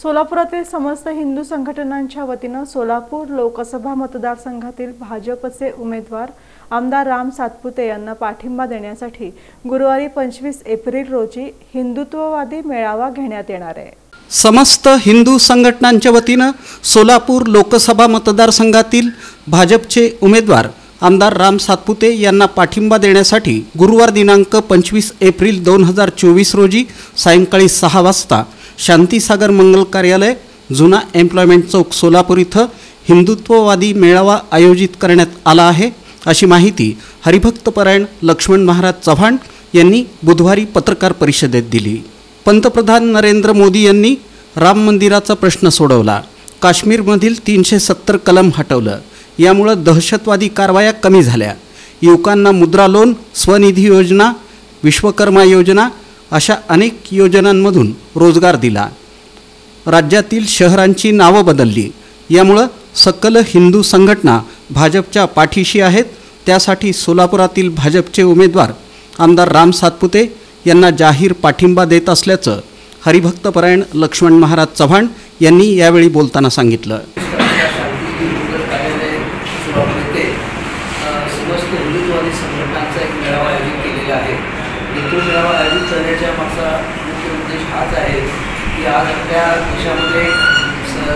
सोलापुरातील समस्त हिंदू संघटनांच्या वतीनं सोलापूर लोकसभा मतदारसंघातील भाजपचे उमेदवार आमदार राम सातपुते यांना पाठिंबा देण्यासाठी गुरुवारी 25 एप्रिल रोजी हिंदुत्ववादी मेळावा घेण्यात येणार आहे। समस्त हिंदू संघटनांच्या वतीनं सोलापूर लोकसभा मतदारसंघातील भाजपचे उमेदवार आमदार राम सातपुते यांना पाठिंबा देण्यासाठी गुरुवार दिनांक 25 एप्रिल 2024 रोजी सायंकाळी 6 वाजता शांतीसागर मंगल कार्यालय जुना एम्प्लॉयमेंट चौक सोलापूर इथं हिंदुत्ववादी मेळावा आयोजित करण्यात आला आहे, अशी माहिती हरिभक्तपरायण लक्ष्मण महाराज चव्हाण यांनी बुधवारी पत्रकार परिषदेत दिली। पंतप्रधान नरेंद्र मोदी यांनी राम मंदिराचा प्रश्न सोडवला, काश्मीरमधील 370 कलम हटवलं, यामुळे दहशतवादी कारवाया कमी झाल्या, युवकांना मुद्रा लोन, स्वनिधी योजना, विश्वकर्मा योजना अशा अनेक योजनांमधून रोजगार दिला, राज्यातील शहरांची नावं बदलली, यामुळे सकल हिंदू संघटना भाजपच्या पाठीशी आहेत। त्यासाठी सोलापुरातील भाजपचे उमेदवार आमदार राम सातपुते यांना जाहीर पाठिंबा देत असल्याचं हरिभक्तपरायण लक्ष्मण महाराज चव्हाण यांनी यावेळी बोलताना सांगितलं। समस्त हिंदुत्ववादी संघटनांचा एक मेळावा आयोजित केलेला आहे। तो मेळावा आयोजित करण्याच्या मागचा मुख्य उद्देश हाच आहे की आज आपल्या देशामध्ये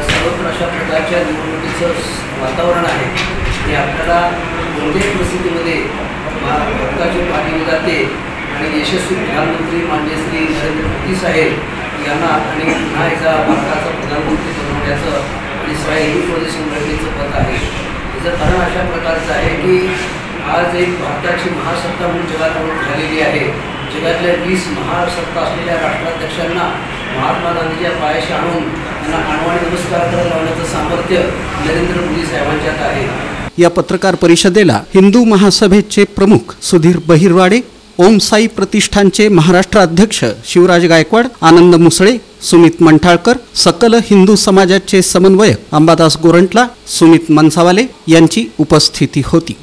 सर्वत्र अशा प्रकारच्या निवडणुकीचं वातावरण आहे की आपल्याला कोणत्याही परिस्थितीमध्ये भारताची पाठिंबा जाते आणि यशस्वी प्रधानमंत्री माननीय श्री नरेंद्र मोदी साहेब यांना आणि पुन्हा एकदा भारताचा प्रधानमंत्री बनवण्याचं आणि सगळ्या हिंदुत्ववादी संघटनेचं पद आहे। त्याचं कारण अशा प्रकारचं आहे की आज एक भारताची महासत्ता म्हणून जगात ओळख झालेली आहे। जगातल्या 20 महासत्ता असलेल्या राष्ट्राध्यक्षांना महात्मा गांधीच्या पायाशी आणून त्यांना आणवाणी नमस्कार करायला लावण्याचं सामर्थ्य नरेंद्र मोदी साहेबांच्यात आहे। या पत्रकार परिषदेला हिंदू महासभेचे प्रमुख सुधीर बहिरवाडे, ओम साई प्रतिष्ठानचे महाराष्ट्र अध्यक्ष शिवराज गायकवाड, आनंद मुसळे, सुमित मंठाळकर, सकल हिंदू समाजाचे समन्वयक अंबादास गोरंटला, सुमित मनसावाले यांची उपस्थिती होती।